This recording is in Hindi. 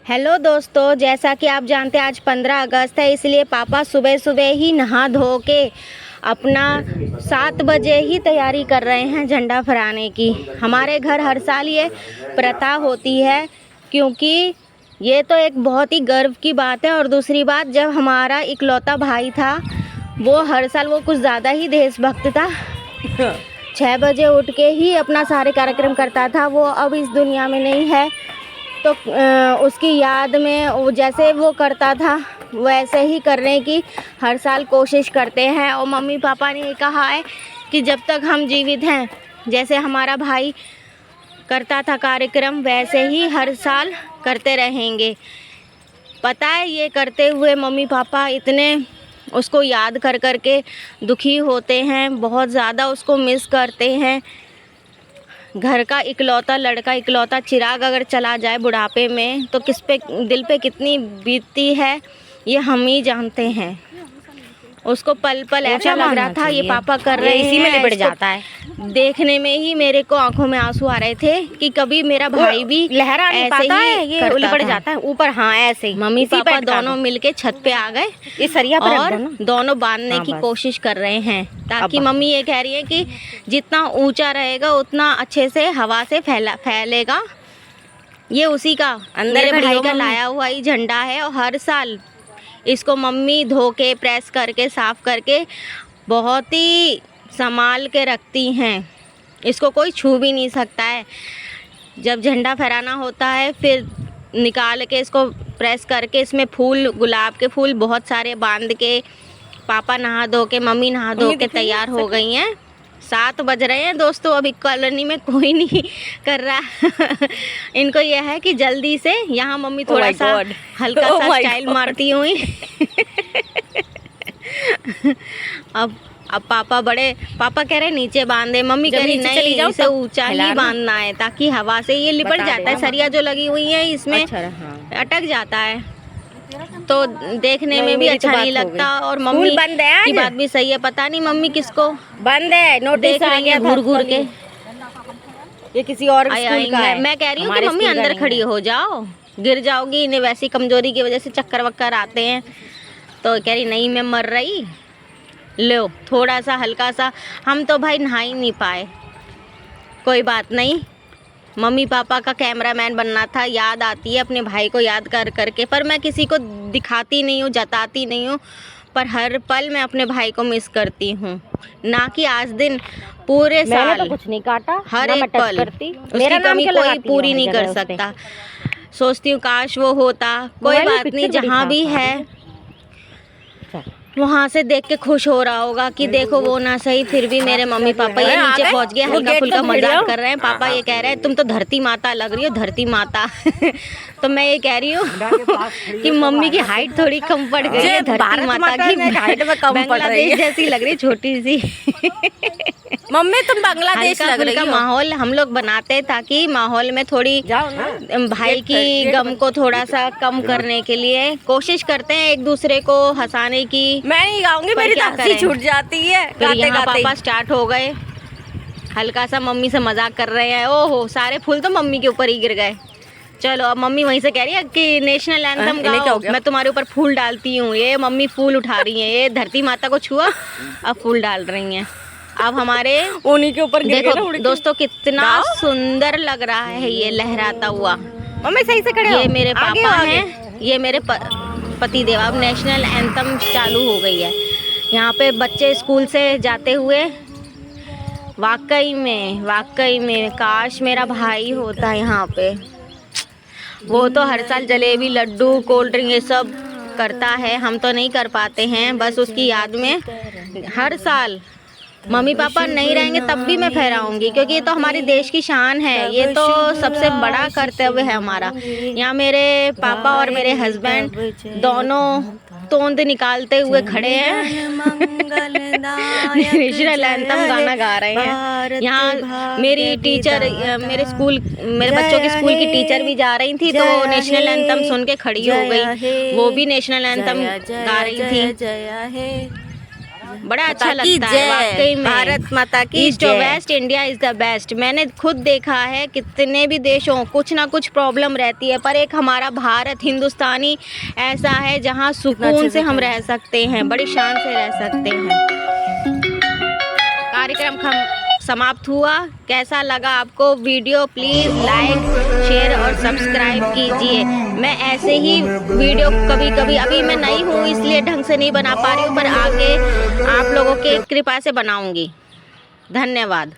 हेलो दोस्तों, जैसा कि आप जानते हैं आज 15 अगस्त है, इसलिए पापा सुबह सुबह ही नहा धो के अपना 7 बजे ही तैयारी कर रहे हैं झंडा फहराने की। हमारे घर हर साल ये प्रथा होती है, क्योंकि ये तो एक बहुत ही गर्व की बात है। और दूसरी बात, जब हमारा इकलौता भाई था वो हर साल वो कुछ ज़्यादा ही देशभक्त था। 6 बजे उठ के ही अपना सारे कार्यक्रम करता था। वो अब इस दुनिया में नहीं है, तो उसकी याद में वो जैसे वो करता था वैसे ही करने की हर साल कोशिश करते हैं। और मम्मी पापा ने ये कहा है कि जब तक हम जीवित हैं, जैसे हमारा भाई करता था कार्यक्रम, वैसे ही हर साल करते रहेंगे। पता है, ये करते हुए मम्मी पापा इतने उसको याद कर कर के दुखी होते हैं, बहुत ज़्यादा उसको मिस करते हैं। घर का इकलौता लड़का, इकलौता चिराग अगर चला जाए बुढ़ापे में तो किस पे दिल पे कितनी बीतती है ये हम ही जानते हैं। उसको पल पल ऐसा लग रहा था ये पापा कर रहे हैं, इसी में लिपट जाता है। देखने में ही मेरे को आंखों में आंसू आ रहे थे कि कभी मेरा भाई भी लहरा नहीं पाता है, ये लिपट जाता है ऊपर। हाँ, ऐसे ही मम्मी पापा दोनों मिलके छत पे आ गए, इस सरिया पर और दोनों बांधने की कोशिश कर रहे हैं, ताकि मम्मी ये कह रही है कि जितना ऊंचा रहेगा उतना अच्छे से हवा से फैलेगा। ये उसी का मेरे भाई का लाया हुआ ही झंडा है, और हर साल इसको मम्मी धो के प्रेस करके साफ़ करके बहुत ही संभाल के रखती हैं। इसको कोई छू भी नहीं सकता है। जब झंडा फहराना होता है फिर निकाल के इसको प्रेस करके इसमें फूल, गुलाब के फूल बहुत सारे बांध के पापा नहा धो के, मम्मी नहा धो के तैयार हो गई हैं। 7 बज रहे हैं दोस्तों, अभी कॉलोनी में कोई नहीं कर रहा। इनको यह है कि जल्दी से यहाँ मम्मी थोड़ा सा हल्का सा स्टाइल मारती हुई। अब पापा कह रहे नीचे बांधे, मम्मी कह रही नहीं, इसे ऊंचा ही बांधना है ताकि हवा से ये लिपट जाता है। सरिया जो लगी हुई है इसमें अटक जाता है, तो देखने में भी अच्छा नहीं लगता। और मम्मी की बात भी सही है, पता नहीं मम्मी किसको बंद है, नोटिस आ गया घूर घूर के। ये किसी और स्कूल का है। मैं कह रही हूँ कि मम्मी अंदर खड़ी हो जाओ, गिर जाओगी। इन्हें वैसी कमजोरी की वजह से चक्कर वक्कर आते हैं, तो कह रही नहीं मैं मर रही, लो थोड़ा सा हल्का सा। हम तो भाई नहा ही नहीं पाए, कोई बात नहीं। मम्मी पापा का कैमरामैन बनना था। याद आती है अपने भाई को याद कर करके, पर मैं किसी को दिखाती नहीं हूँ, जताती नहीं हूँ, पर हर पल मैं अपने भाई को मिस करती हूँ। ना कि आज दिन, पूरे साल मैंने तो कुछ नहीं काटा, हर एक पल उसकी कमी कोई पूरी नहीं कर सकता। सोचती हूँ काश वो होता। कोई बात नहीं, जहाँ भी है वहाँ से देख के खुश हो रहा होगा कि देखो वो ना सही, फिर भी मेरे मम्मी पापा ये नीचे पहुँच गए, हल्का फुल्का मजाक कर रहे हैं। पापा ये कह रहे हैं तुम तो धरती माता लग रही हो, धरती माता। तो मैं ये कह रही हूँ कि मम्मी की हाइट थोड़ी कम पड़ गई है, धरती माता की हाइट में कम पड़ रही है, जैसी लग रही छोटी सी। मम्मी तुम बांग्लादेश लग रही हो। माहौल हम लोग बनाते हैं ताकि माहौल में थोड़ी भाई की गम को थोड़ा सा कम करने के लिए कोशिश करते हैं, एक दूसरे को हंसाने की। मैं नहीं गाऊंगी, मेरी तो हंसी छूट जाती है। फिर यहाँ पापा स्टार्ट हो गए, हल्का सा मम्मी से मजाक कर रहे हैं। ओहो, सारे फूल तो मम्मी के ऊपर ही गिर गए। चलो, अब मम्मी वहीं से कह रही है कि नेशनल एंथम गाओ, मैं तुम्हारे ऊपर फूल डालती हूँ। ये मम्मी फूल उठा रही हैं, ये धरती माता को छुआ अब फूल डाल रही हैं। अब हमारे उन्हीं के ऊपर देखो दोस्तों कितना सुंदर लग रहा है ये लहराता हुआ। मम्मी सही से खड़े हो। ये मेरे पापा हैं, ये मेरे पति देव। अब नेशनल एंथम चालू हो गई है। यहाँ पे बच्चे स्कूल से जाते हुए, वाकई में काश मेरा भाई होता यहाँ पे। वो तो हर साल जलेबी, लड्डू, कोल्ड ड्रिंक ये सब करता है, हम तो नहीं कर पाते हैं। बस उसकी याद में हर साल मम्मी पापा नहीं रहेंगे तब भी मैं फहराऊंगी, क्योंकि ये तो हमारे देश की शान है। ये तो सबसे बड़ा कर्तव्य है हमारा। यहाँ मेरे पापा और मेरे हस्बैंड दोनों तोंद निकालते हुए खड़े हैं, नेशनल एंथम गाना गा रहे हैं। यहाँ मेरी टीचर, मेरे बच्चों के स्कूल की टीचर भी जा रही थी, तो नेशनल एंथम सुन के खड़ी हो गई। वो भी नेशनल एंथम गा रही थी। बड़ा अच्छा माता की लगता है जय। वाकई में। भारत माता की ईस्ट और जय। Waste India is the best. मैंने खुद देखा है कितने भी देशों कुछ ना कुछ प्रॉब्लम रहती है, पर एक हमारा भारत हिंदुस्तानी ऐसा है जहाँ सुकून से हम रह सकते हैं, बड़ी शान से रह सकते हैं। कार्यक्रम समाप्त हुआ। कैसा लगा आपको वीडियो? प्लीज़ लाइक, शेयर और सब्सक्राइब कीजिए। मैं ऐसे ही वीडियो कभी कभी, अभी मैं नई हूँ इसलिए ढंग से नहीं बना पा रही हूँ, पर आगे आप लोगों के कृपा से बनाऊँगी। धन्यवाद।